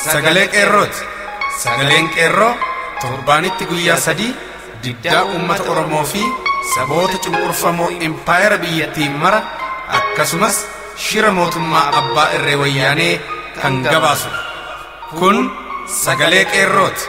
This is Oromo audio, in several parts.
sagalee qeerrooti. Sagaleen qeerroo torbaanitti guyyaa 3 diddaa uummata Oromoo fi saboota cunqurfamoo impaayera biyyattiin mara akkasumas shira mootummaa abbaa irree wayyaanee kan gabaasu. Kun sagalee qeerrooti.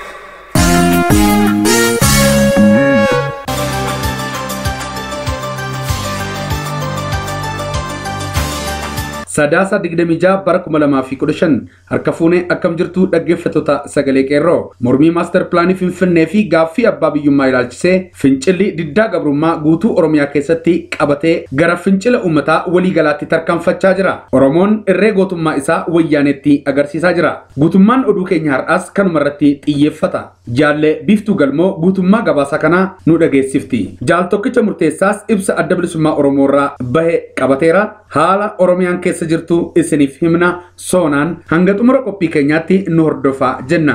Sadasa digdamija bara 2015 harka fuunee akkam jirtu dhaggeeffattoota sagalee qeerroo mormii master plaanii Finfinnee fi gaaffii abbaa biyyummaa ilaalchisee fincilli diddaa gabrummaa guutuu Oromiyaa keessatti qabatee gara fincila uummataa waliigalaatti tarkaanfachaa jira. Oromoon irree gootummaa isaa wayyaanetti agarsiisaa jira. Guutummaan oduu keenya har'aas kanuma irratti xiyyeeffata. Jaalle Biiftuu Galmoo guutummaa gabaasa kanaa nu dhageessifti. Jaal tokkicha murteessaas ibsa adda bilisummaa Oromoo irraa bahe qabateera. Haala Oromiyaan keessa jirtu isiniif himna soonaan hanga xumura qophii keenyaatti nu hordofaa jenna.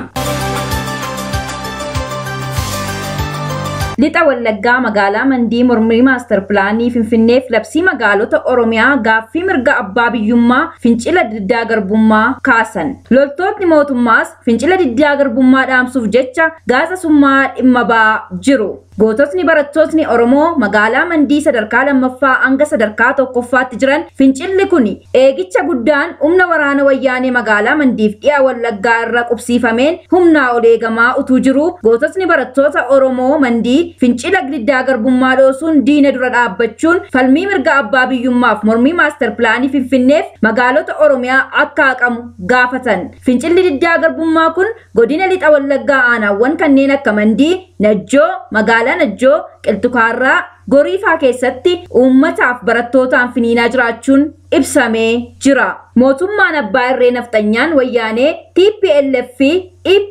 Lixa Wallaggaa magaalaa Mandii mormii master plaanii Finfinnee fi labsii magaalota Oromiyaa gaaffii mirga abbaa biyyummaa fincila diddaa garbummaa kaasan. Loltoonni mootummaas fincila diddaa garbummaa dhaamsuuf jecha gaasa summaa dhimma ba'aa jiru. Goototni barattootni Oromoo magaalaa Mandii sadarkaa lammaffaa hanga sadarkaa tokkoffaatti jiran fincilli kun eegicha guddaan humna waraana wayyaanee magaalaa Mandiif dhiyaa Wallaggaa irra qubsiifameen humnaa ol eegamaa utuu jiru goototni barattoota Oromoo Mandii fincila diddaa garbummaa dhoosuun diina dura dhaabbachuun falmii mirga abbaa biyyummaaf mormii master plaanii Finfinneef magaalota Oromiyaa akka haqamu gaafatan. Fincilli diddaa garbummaa kun godina Lixa Wallaggaa aanaawwan kanneen akka Mandii, Najjoo, magaalaa Najjoo, Qilxukaarraa, Goriifaa keessatti uummataaf barattootaan finiinaa jiraachuun ibsamee jira. Mootummaan abbaa irree nafxanyaan wayyaanee TPLF fi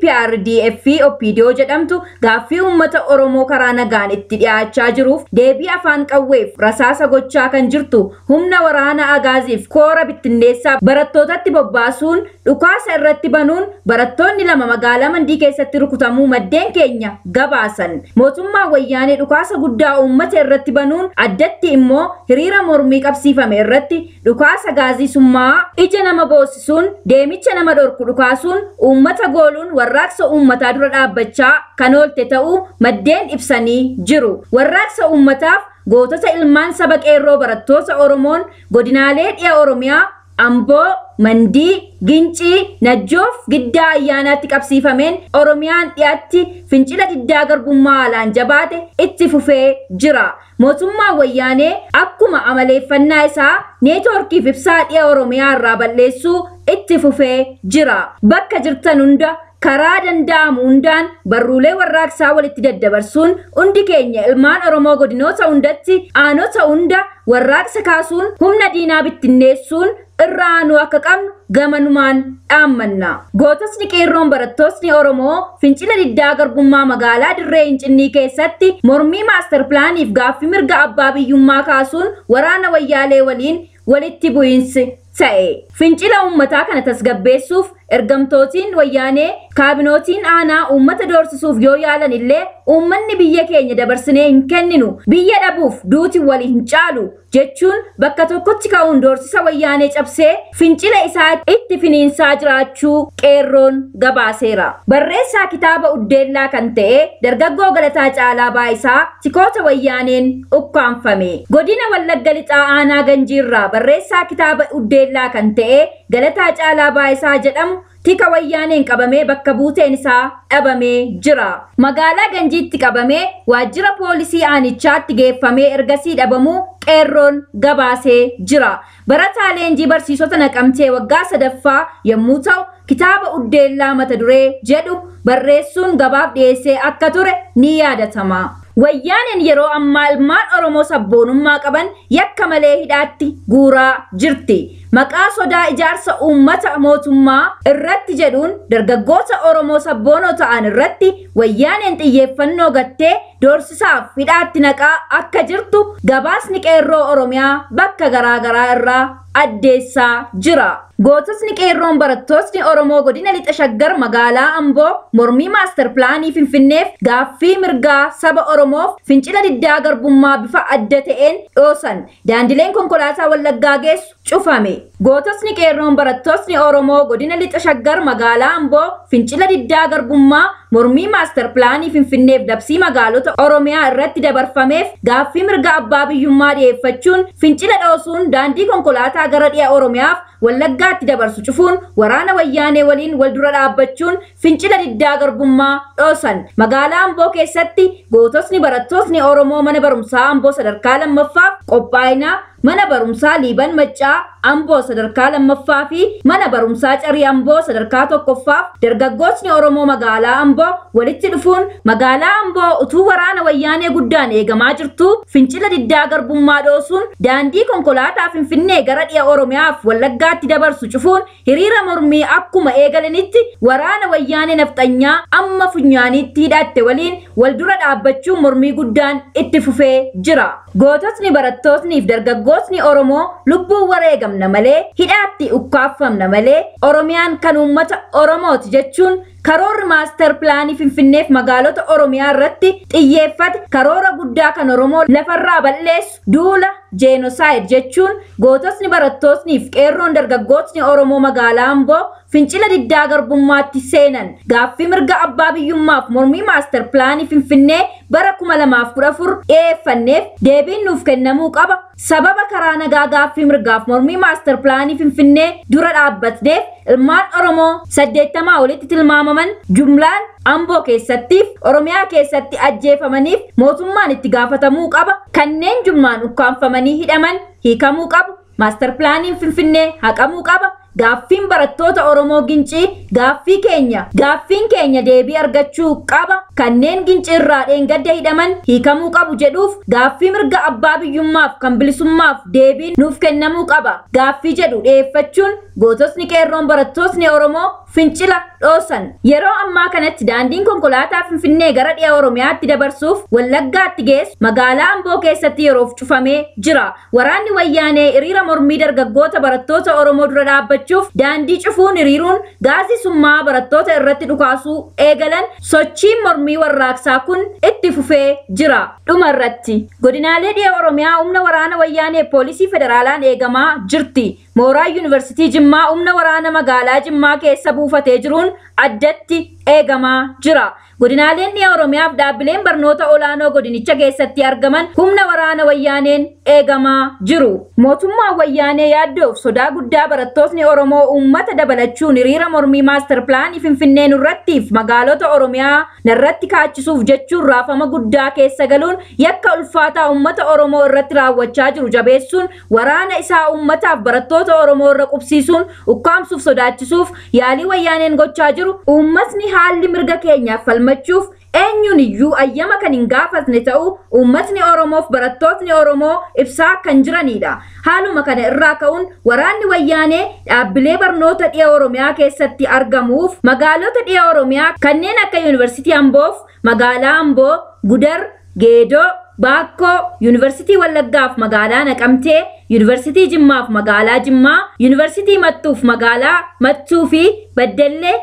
EPRDF OPDO jedhamtu gaaffii uummata Oromoo karaa nagaan itti dhiyaachaa jiruuf deebii afaan qawweef rasaasa gochaa kan jirtu humna waraana agaaziif koora bittinneessaa barattootatti bobbaasuun dhukaasa irratti banuun barattoonni 2 magaalaa Mandii keessatti rukutamuu maddeen keenya gabaasan. Mootummaan wayyaanee dhukaasa guddaa uummata irratti banuun addatti immoo hiriira mormii qabsiifame irratti dhukaasa gaazii summaa ija nama boosisuun deemicha nama dhorku dhukaasuun uummata gooluun warraaqsa uummataa dura dhaabbachaa kan oolte ta'uu maddeen ibsanii jiru. Warraaqsa uummataaf gootota ilmaan saba qeerroo barattoota Oromoon godinaalee dhiya Oromiyaa Amboo, Mandii, Gincii, Najjoof giddaa ayyaanaatti qabsiifameen Oromiyaan dhiyaatti fincila diddaa garbummaa haalaan jabaate itti fufee jira. Mootummaan wayyaanee akkuma amaleeffannaa isaa neetwoorkiif ibsaa dhiya Oromiyaa irraa balleessuu itti fufee jira. Bakka jirtan hunda karaa danda'amu hundaan barruulee warraaqsaa walitti daddabarsuun hundi keenya ilmaan Oromoo godinoota hundatti aanota hunda warraaqsa kaasuun humna diinaa bittinneessuun irraa nu akka qabnu gamanumaan dhaammanna. Goototni qeerroon barattootni Oromoo fincila diddaa garbummaa magaalaa Dirree Hincinnii keessatti mormii master plaaniif gaaffii mirga abbaa biyyummaa kaasuun waraana wayyaalee waliin walitti bu'iinsi ta'e. Fincila uummataa kana tasgabbeessuuf ergamtootiin wayyaanee kaabinootiin aanaa uummata doorsisuuf yoo yaalan illee uummanni biyya keenya dabarsinee hin kenninu biyya dhabuuf duuti walii hin caalu jechuun bakka tokkotti ka'uun doorsisa wayyaanee cabsee fincila isaa itti finiinsaa jiraachuu qeerroon gabaaseera. Barreessaa kitaaba Uddeellaa kan ta'e dargaggoo Galataa Caalaa Baayisaa tikoota wayyaaneen ukkaanfame. Godina Wallagga Lixaa aanaa Ganjiirraa barreessaa kitaaba Uddeellaa kan ta'e Galataa Caalaa Baayisaa jedhamu tika wayyaaneen qabamee bakka buuteen isaa dhabamee jira. Magaalaa Ganjiitti qabamee waajjira poolisii aanichaatti geeffamee ergasii dhabamuu qeerroon gabaasee jira. Barataa leenjii barsiisota Naqamtee waggaa 3ffaa yommuu ta'u kitaaba Uddeellaa mata duree jedhu barreessuun gabaaf dhiyeessee akka ture ni yaadatama. Wayyaaneen yeroo ammaa ilmaan Oromoo sabboonummaa qaban yakka malee hidhaatti guuraa jirti. Maqaa sodaa ijaarsa uummata mootummaa irratti jedhuun dargaggoota Oromoo sabboonoo ta'an irratti wayyaaneen xiyyeeffannoo gattee doorsisaaf hidhaatti naqaa akka jirtu gabaasni qeerroo Oromiyaa bakka garaagaraa irraa addeessaa jira. Goototni qeerroon barattootni Oromoo godina Lixa Shaggar magaalaa Amboo mormii master plaanii Finfinneef gaaffii mirgaa saba Oromoof fincila diddaa garbummaa bifa adda ta'een dhoosan. Daandileen konkolaataa Wallaggaa geessu cufame. Goototni qeerroon barattootni Oromoo godina lixa shaggar magaalaa Amboo fincila diddaa garbummaa mormii maaster pilaanii Finfinneef labsii magaalota Oromiyaa irratti dabarfameef gaaffii mirga abbaa biyyummaa dhiyeeffachuun fincila dhoosuun daandii konkolaataa gara dhiya Oromiyaaf Wallaggaatti dabarsu cufuun waraana wayyaanee waliin wal dura dhaabbachuun fincila diddaa garbummaa dhoosan. Magaalaa Amboo keessatti goototni barattootni Oromoo mana barumsaa Amboo sadarkaa lammaffaaf qophaa'ina mana barumsaa Liiban Maccaa Amboo sadarkaa lammaffaa fi mana barumsaa Carii Amboo sadarkaa tokkoffaaf dargaggootni Oromoo magaalaa Amboo walitti dhufuun magaalaa Amboo utuu waraana wayyaanee guddaan eegamaa jirtu fincila diddaa garbummaa dhoosuun daandii konkolaataa Finfinnee gara dhiya Oromiyaaf Wallaggaatti dabarsu cufuun hiriira mormii akkuma eegalanitti waraana wayyaanee nafxanyaa amma funyaaniitti hidhatte waliin wal dura dhaabbachuun mormii guddaan itti fufee jira. Goototni barattootniif dargaggootni Oromoo lubbuu wareegamna malee hidhaatti ukkaafamna malee Oromiyaan kan uummata Oromooti jechuun karoorri maaster pilaanii Finfinneef magaalota Oromiyaa irratti xiyyeeffate karoora guddaa kan Oromoo lafarraa balleessu duula jeenoosaayid jechuun goototni barattootniif qeerroon dargaggootni Oromoo magaalaa Amboo fincila diddaa garbummaatti seenan gaaffii mirga abbaa biyyummaaf mormii maaster pilaanii Finfinnee bara 2014 dhiyeeffanneef deebiin nuuf kennamuu qaba. Sababa karaa nagaa gaaffii mirgaaf mormii maaster pilaanii Finfinnee dura dhaabbatneef ilmaan Oromoo 80 olitti tilmaamaman jumlaan Amboo keessattiif Oromiyaa keessatti ajjeefamaniif mootummaan itti gaafatamuu qaba. Kanneen jumlaan ukkaanfamanii hidhaman hiikamuu qabu. Maaster pilaaniin Finfinnee haqamuu qaba. Gaaffiin barattoota Oromoo Gincii gaaffiin keenya deebii argachuu qaba. Kanneen Gincii irraa dheengadda hidhaman hiikamuu qabu jedhuuf gaaffii mirga abbaa biyyummaaf kan bilisummaaf deebiin nuuf kennamuu qaba. Gaaffii jedhu dhiyeeffachuun goototni qeerroon barattootni Oromoo fincila dhoosan. Yeroo ammaa kanatti daandiin konkolaataa Finfinnee gara dhiya Oromiyaatti dabarsuuf Wallaggaatti geessu magaalaa Amboo keessatti yeroof cufamee jira. Waraanni wayyaanee hiriira mormii dargaggoota barattoota Oromoo dura dhaabbachuuf daandii cufuun hiriiruun gaazii summaa barattoota irratti dhukaasuu eegalan sochiin mormii warraaqsaa kun itti fufee jira. Dhuma irratti godinaalee dhiya Oromiyaa humna waraana wayyaanee poolisii federaalaan eegamaa jirti. Mooraa Yuunivarsiitii Jimmaa humna waraana magaalaa Jimmaa keessa buufatee jiruun addatti eegamaa jira. Godinaaleen dhiya Oromiyaaf dhaabbileen barnoota olaanoo godinicha keessatti argaman humna waraana wayyaaneen eegamaa jiru. Mootummaan wayyaanee yaaddoof sodaa guddaa barattootni Oromoo uummata dabalachuun hiriira mormii maaster pilaanii Finfinnee nurrattiif magaalota Oromiyaa narratti kaachisuuf jechuun raafama guddaa keessa galuun yakka ulfaataa uummata Oromoo irratti raawwachaa jiru jabeessuun waraana isaa uummataaf barattoota Oromoo irra qubsiisuun ukkaamsuuf sodaachisuuf yaalii wayyaaneen gochaa jiru. Uummatni haalli mirga keenyaaf falmachuuf eenyuun iyyuu ayyama kan hin gaafatne ta'uu uummatni Oromoof barattootni Oromoo ibsaa kan jiranidha. Haaluma kana irraa ka'uun waraanni wayyaanee dhaabbilee barnoota dhiya Oromiyaa keessatti argamuuf magaalota dhiya Oromiyaa kanneen akka Yuunivarsiitii Amboof magaalaa Amboo, Gudar, Geedoo, Baakkoo, Yuunivarsiitii Wallaggaaf magaalaa Naqamtee, Yuunivarsiitii Jimmaaf magaalaa Jimmaa, Yuunivarsiitii Mattuuf magaalaa Mattuu fi Baddellee,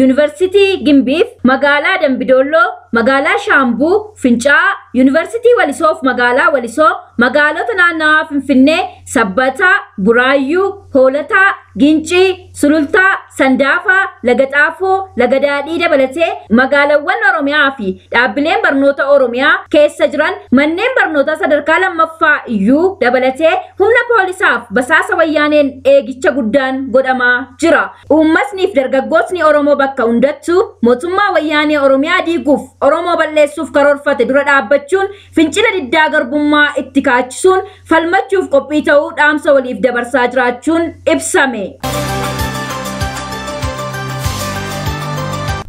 Yuunivarsiitii Gimbiif magaalaa Dambidolloo, magaalaa Shaambuu, Fincaa'aa, Yuunivarsiitii Walisoof magaalaa Walisoo, magaalota naannawaa Finfinnee, Sabbataa, Buraayyuu, Hoolataa, Gincii, Sulultaa, Sandaafaa, Lagaxaafoo, Lagadaadhii dabalatee magaalawwan Oromiyaa fi dhaabbileen barnoota Oromiyaa keessa jiran manneen barnootaa sadarkaa lammaffaa iyyuu dabalatee humna poolisaaf basaasa wayyaaneen eegicha guddaan godhamaa jira. Uummatniif dargaggootni Oromoo bakka hundattuu mootummaa wayyaanee Oromiyaa diiguuf Oromoo balleessuuf karoorfate dura dhaabbachuun fincila diddaa garbummaa itti kaachisuun falmachuuf qophii ta'uu dhaamsa waliif dabarsaa jiraachuun ibsame.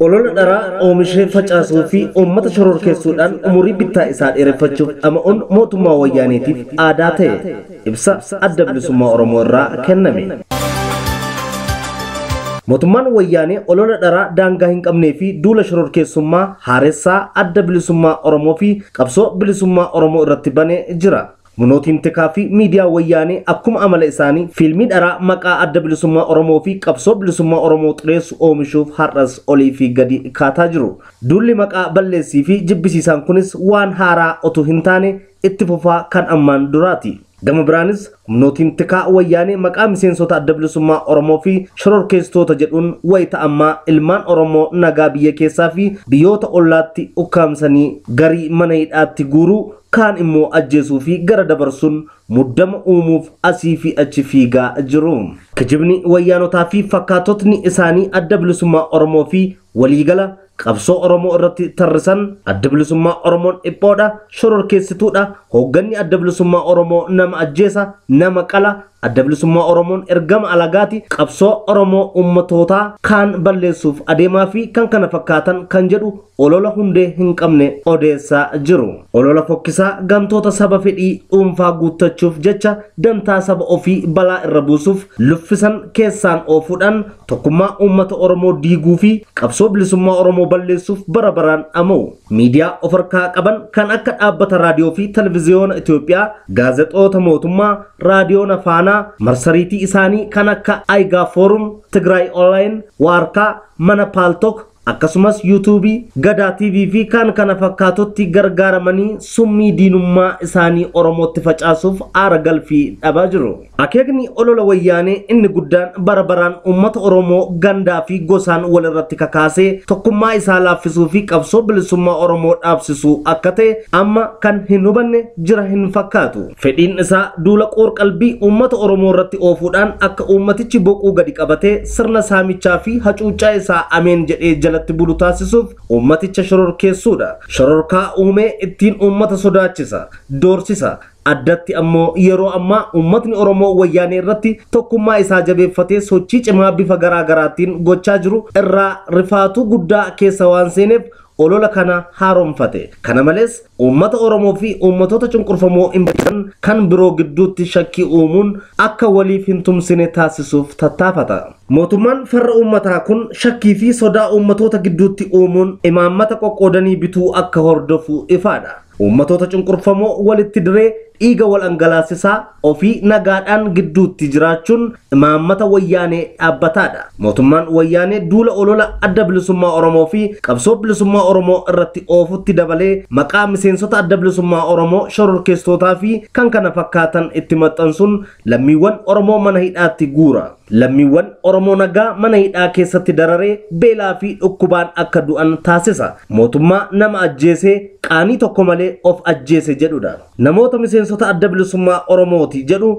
Olola dharaa oomishee facaasuu fi uummata shororkeessuudhaan umurii bittaa isaa dheereffachuuf dhama'uun mootummaa wayyaaneetiif aadaa ta'e ibsa adda bilisummaa Oromoo irraa kenname. Mootummaan wayyaanee olola dharaa daangaa hin qabnee fi duula shororkeessummaa haaressaa adda bilisummaa Oromoo fi qabsoo bilisummaa Oromoo irratti banee jira. Munootiin tikaa fi miidiyaa wayyaanee akkuma amala isaanii fiilmii dharaa maqaa adda bilisummaa Oromoo fi qabsoo bilisummaa Oromoo xureessu oomishuuf har'as olii fi gadi kaataa jiru. Duulli maqaa balleessii fi jibbisiisaan kunis waan haaraa otoo hin taane itti fufaa kan ammaan duraati. Gama biraanis humnootiin tikaa wayyaanee maqaa miseensota adda bilisummaa Oromoo fi shororkeessitoota jedhuun wayita ammaa ilmaan Oromoo nagaa biyya keessaa fi biyyoota ollaatti ukkaamsanii garii mana hidhaatti guuruu kaan immoo ajjeesuu fi gara dabarsuun muddama uumuuf asii fi achi fiigaa jiru. Kijibni wayyaanotaa fi fakkaatotni isaanii adda bilisummaa Oromoo fi waliigala qabsoo Oromoo irratti tarrisan adda bilisummaa Oromoon dhiphoodha, shororkeessituudha, hoogganni adda bilisummaa Oromoo nama ajjeesa, nama qala, adda bilisummaa Oromoon ergama alagaati, qabsoo Oromoo ummatootaa kaan balleessuuf adeemaa fi kan kana fakkaatan kan jedhu olola hundee hin qabne odeessaa jiru. Olola fokkisaa gamtoota saba fedhii dhuunfaa guuttachuuf jecha dantaa saba ofii balaa irra buusuuf luffisan keessaan oofuudhaan tokkummaa uummata Oromoo diiguu fi qabsoo bilisummaa Oromoo balleessuuf bara baraan ama'u. Miidiyaa of harkaa qaban kan akka dhaabbata raadiyoo fi televiziyoona Itoophiyaa, gaazexoota mootummaa, raadiyoon afaanaa, marsariitii isaanii kan akka Aigaa Forum, Tigraay Online, Waarkaa, Mana Paaltok, akkasumas YouTube, Gadaa TV fi kan kana fakkaatutti gargaaramanii summii diinummaa isaanii Oromootti facaasuuf aara galfii dhabaa jiru. Akeekni olola wayyaanee inni guddaan bara baraan uummata Oromoo gandaa fi gosaan walirratti kakaasee tokkummaa isaa laaffisuu fi qabsoo bilisummaa Oromoo dhaabsisuu akka ta'e amma kan hin hubanne jira hin fakkaatu. Fedhiin isaa duula qoor-qalbii uummata Oromoo irratti oofuudhaan akka uummatichi boquu gadi qabatee sirna saamichaa fi hacuuccaa isaa ameen jedhee jalatti bulu taasisuuf uummaticha shororkeessuudha. Shororkaa uumee ittiin uummata sodaachisa, doorsisa. Addatti ammoo yeroo ammaa uummatni Oromoo wayyaanee irratti tokkummaa isaa jabeeffatee sochii cimaa bifa garaa garaatiin gochaa jiru irraa rifaatuu guddaa keessa waan seeneef olola kana haaromfate. Kana malees uummata Oromoo fi uummatoota cunqurfamoo kan biroo gidduutti shakkii uumuun akka waliif hin tumsine taasisuuf tattaafata. Mootummaan farra uummataa kun shakkii fi sodaa uummatoota gidduutti uumuun imaammata qoqqoodanii bituu akka hordofu ifaadha. Uummatoota cunqurfamoo walitti diree dhiiga wal angalaasisaa ofii nagaadhaan gidduutti jiraachuun imaammata wayyaanee dhaabbataadha. Mootummaan wayyaanee duula olola adda bilisummaa Oromoo fi qabsoo bilisummaa Oromoo irratti oofutti dabalee maqaa miseensota adda bilisummaa Oromoo shororkeessitootaa fi kan kana fakkaatan itti maxxansuun lammiiwwan Oromoo mana hidhaatti guura. Lammiiwwan Oromoo nagaa mana hidhaa keessatti dararee beelaa fi dhukkubaan akka du'an taasisa. Mootummaa nama ajjeesee qaanii tokko malee of ajjeese jedhudha. Namoota miseensota adda bilisummaa Oromooti jedhu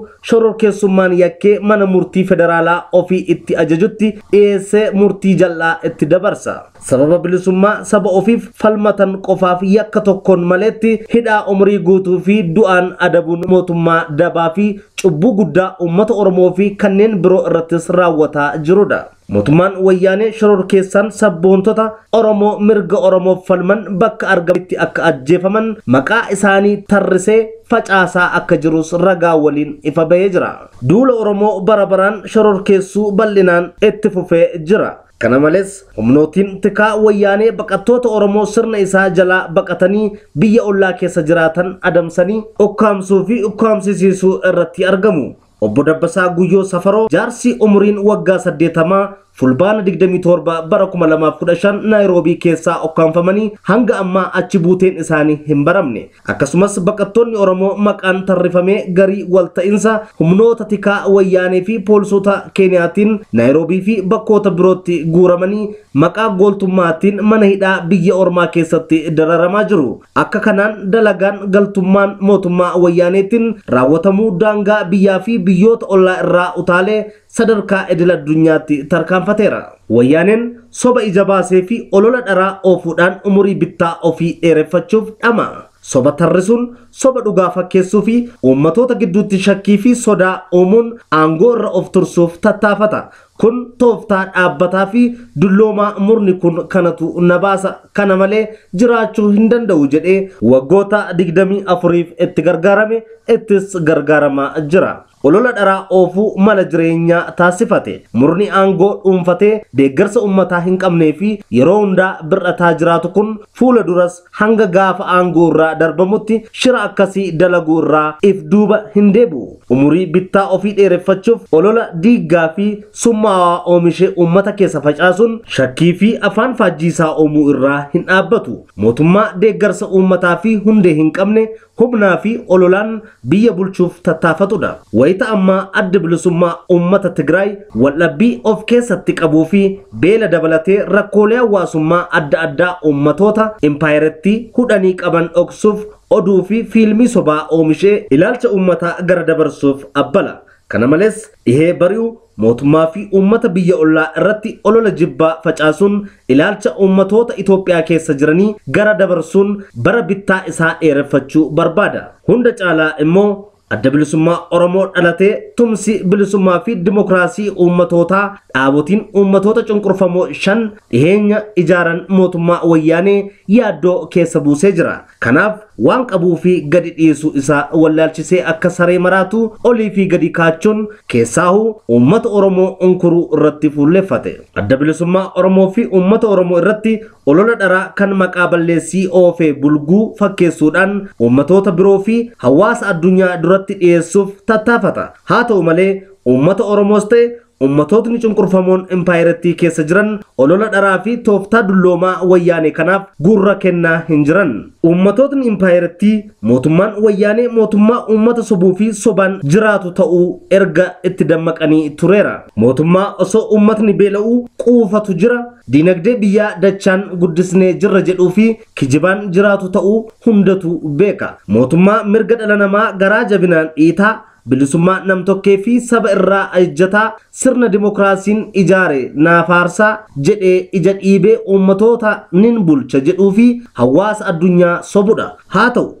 shororkeessummaan yakkee mana murtii federaalaa ofii itti ajajutti dhiyeessee murtii jal'aa itti dabarsa. Sababa bilisummaa saba ofiif falmatan qofaaf yakka tokkoon maleetti hidhaa umrii guutuu fi du'aan adabuun mootummaa dabaa fi cubbuu guddaa uummata Oromoo fi kanneen biroo irrattis raawwataa jirudha. Mootummaan wayyaanee shororkeessaan sabboontota Oromoo mirga Oromoof falman bakka argametti akka ajjeefaman maqaa isaanii tarrisee facaasaa akka jirus ragaa waliin ifa bahee jira. Duula Oromoo bara baraan shororkeessuu bal'inaan itti fufee jira. Kana malees humnootiin tikaa wayyaanee baqattoota Oromoo sirna isaa jalaa baqatanii biyya ollaa keessa jiraatan adamsanii ukkaamsuu fi ukkaamsisiisuu irratti argamu. Obbo Dabbasaa Guyyoo Safaroo jaarsi umriin waggaa 80 fulbaana 27 bara 2015 Naayiroobii keessaa ukkaanfamanii hanga ammaa achi buuteen isaanii hin baramne. Akkasumas baqattoonni Oromoo maqaan tarrifamee garii walta'insa humnoota tikaa wayyaanee fi poolisota Keeniyaatiin Naayiroobii fi bakkoota birootti guuramanii maqaa gooltummaatiin mana hidhaa biyya ormaa keessatti dararamaa jiru. Akka kanaan dalagaan galtummaan mootummaa wayyaaneetiin raawwatamuu daangaa biyyaa fi biyyoota ollaa irraa utaalee sadarkaa idil addunyaatti tarkaanfateera. Wayyaaneen soba ija baasee fi olola dharaa oofuudhaan umurii bittaa ofii dheereffachuuf dhama. Soba tarrisuun soba dhugaa fakkeessuu fi uummatoota gidduutti shakkii fi sodaa uumuun aangoo irra of tursuuf tattaafata. Kun tooftaa dhaabbataa fi dulloomaa murni kun kanatu nabaasa kana malee jiraachuu hin danda'u jedhee waggoota 24f itti gargaarame ittis gargaaramaa jira. olola dharaa oofuu mala jireenyaa taasifate. Murni aangoo dhuunfatee deeggarsa uummataa hin qabnee fi yeroo hundaa bir'ataa jiraatu kun fuula duras hanga gaafa aangoo irraa darbamutti shira akkasii dalaguu irraa if duuba hin deebi'u. Umurii bittaa ofii dheereffachuuf olola diiggaa fi summaawaa oomishee uummata keessa facaasuun shakkii fi afaan faajjiisaa uumuu irraa hin dhaabbatu. Mootummaa deeggarsa uummataa fi hundee hin qabne humnaa fi ololaan biyya bulchuuf tattaafatudha. Wayita ammaa adda bilisummaa uummata Tigraay waldhabbii of keessatti qabuu fi beela dabalatee rakkoolee hawaasummaa adda addaa uummatoota impaayeratti hudhanii qaban dhoksuuf oduu fi fiilmii sobaa oomishee ilaalcha uummataa gara dabarsuuf abbala. Kana malees dhihee bari'u mootummaa fi uummata biyya ollaa irratti olola jibbaa facaasuun ilaalcha uummatoota Itoophiyaa keessa jiranii gara dabarsuun bara bittaa isaa dheereffachuu barbaada. Hunda caalaa immoo adda bilisummaa Oromoo dhalatee tumsi bilisummaa fi dimokiraasii uummatootaa dhaabotiin uummatoota cunqurfamoo 5 dhiheenya ijaaran mootummaa wayyaanee yaaddoo keessa buusee jira. Kanaaf waan qabuu fi gadi dhiisuu isaa wallaalchisee akka saree maraatu olii fi gadi kaachuun keessaahu uummata Oromoo unkuruu irratti fuulleffate. Adda bilisummaa Oromoo fi uummata Oromoo irratti olola dharaa kan maqaa balleessii oofee bulguu fakkeessuudhaan uummatoota biroo fi hawaasa addunyaa duratti dhiyeessuuf tattaafata. Haa ta'u malee uummata Oromoos ta'e ummatootni cunqurfamoon impaayeratti keessa jiran olola dharaa fi tooftaa dulloomaa wayyaanee kanaaf gurra kennaa hin jiran. Ummatootni impaayeratti mootummaan wayyaanee mootummaa uummata sobuu fi sobaan jiraatu ta'uu erga itti dammaqanii tureera. Mootummaa osoo uummatni beela'uu quufatu jira. Dinagdee biyyaa dachaan guddisnee jirra jedhuu fi kijibaan jiraatu ta'uu hundatu beeka. Mootummaa mirga dhala namaa garaa jabinaan dhiitaa bilisummaa namtokkee fi saba irraa ajjataa sirna dimokiraasiin ijaare naafaarsaa jedhee ija dhiibee uummatoota nin bulcha jedhuu fi hawaasa addunyaa sobudha. Haa ta'u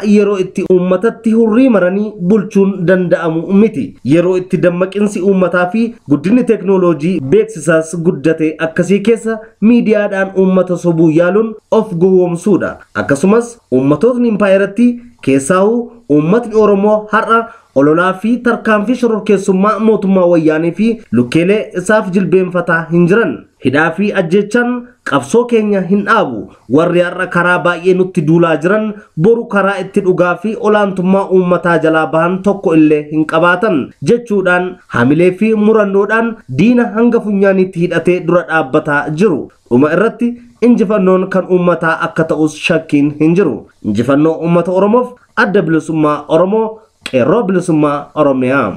yeroo itti uummatatti hurrii maranii bulchuun danda'amu miti. Yeroo itti dammaqinsi uummataa fi guddinni teknooloojii beeksisaas guddate akkasii keessa miidiyaadhaan uummata sobuu yaaluun of gowwoomsuudha. Akkasumas uummatootni impaayeratti keessaahu uummatni Oromoo har'a ololaa fi tarkaanfii shororkeessummaa mootummaa wayyaanee fi lukkeelee isaaf jilbeenfataa hin jiran. Hidhaa fi ajjechaan qabsoo keenya hin dhaabu. Warri har'a karaa baay'ee nutti duulaa jiran boru karaa itti dhugaa fi olaantummaa uummataa jalaa bahan tokko illee hin qabaatan jechuudhaan hamilee fi murannoodhaan diina hanga funyaanitti hidhatee dura dhaabbataa jiru. Dhuma irratti injifannoon kan uummataa akka ta'us shakkiin hin jiru. Injifannoo uummata Oromoof adda bilisummaa Oromoo qeerroo bilisummaa Oromiyaa.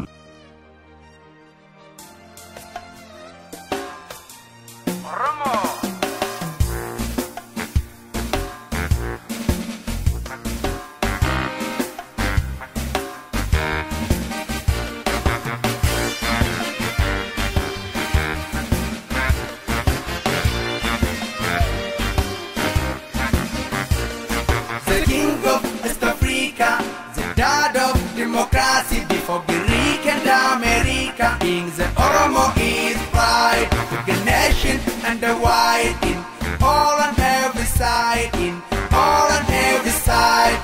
Democracy before Greek and America. Kings and Oromo is pride. The nation and the white in all on every side. In all on every side.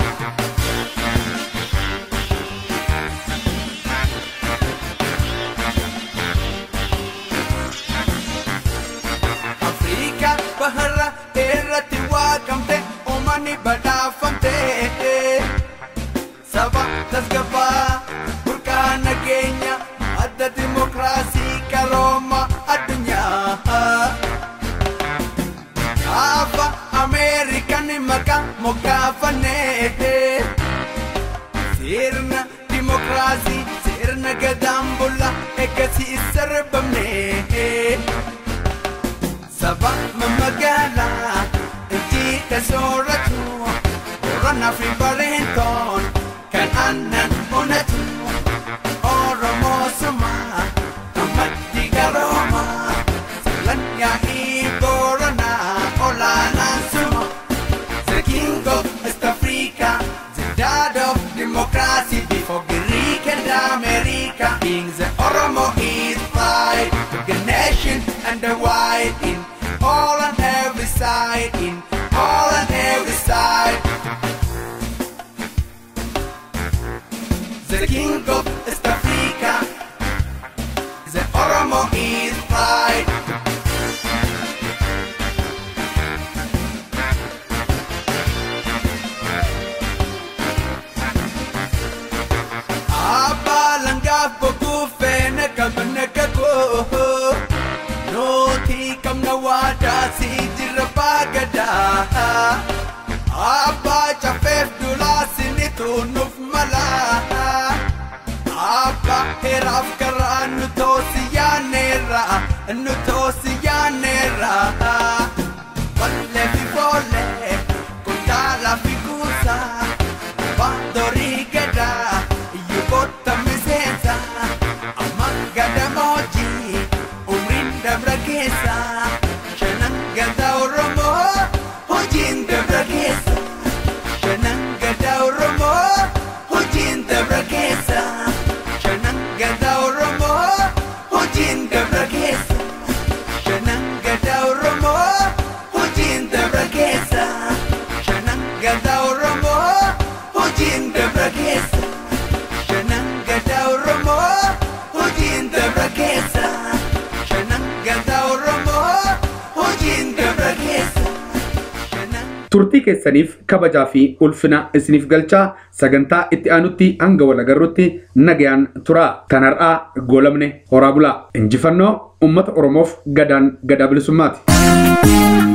Africa bahara erati wakamte omani badafamte. Saba tasgaba burkana Kenya adda demokrasi karoma adunya Afa American maka mokafane sirna demokrasi sirna gadambula ekasi isarbamne Saba mamagala iti kasoratu Rana fi Barrington kan anan unatu Oromo suma amati garoma Salanya igorona olana suma The king of West Africa The dad of democracy before Greek and America Kings and Oromo is pride The nation and the white in all on every side In all on every side The king of West Africa sijira bagada Abba chafef dulasini tunuf mala Abba heraf karan nutosiyanera Balle fi bolle kundala fi kusa Bandori gada yubotta misenza Amangada moji umrinda bragesa Shanangada oromo hojinda bragesa Shanangada oromo hojinda bragesa Shanangada oromo hojinda bragesa Shanangada oromo hojinda bragesa Shanangada oromo hojinda bragesa Shanangada oromo hojinda bragesa Shanangada oromo hojinda bragesa turtii keessaniif kabajaa fi ulfina isiniif galchaa sagantaa itti aanutti hanga wal agarrutti nagayaan turaa tanar'aa goolabne horaa bulaa injifannoo ummata oromoof gadaan gadaa bilisummaati.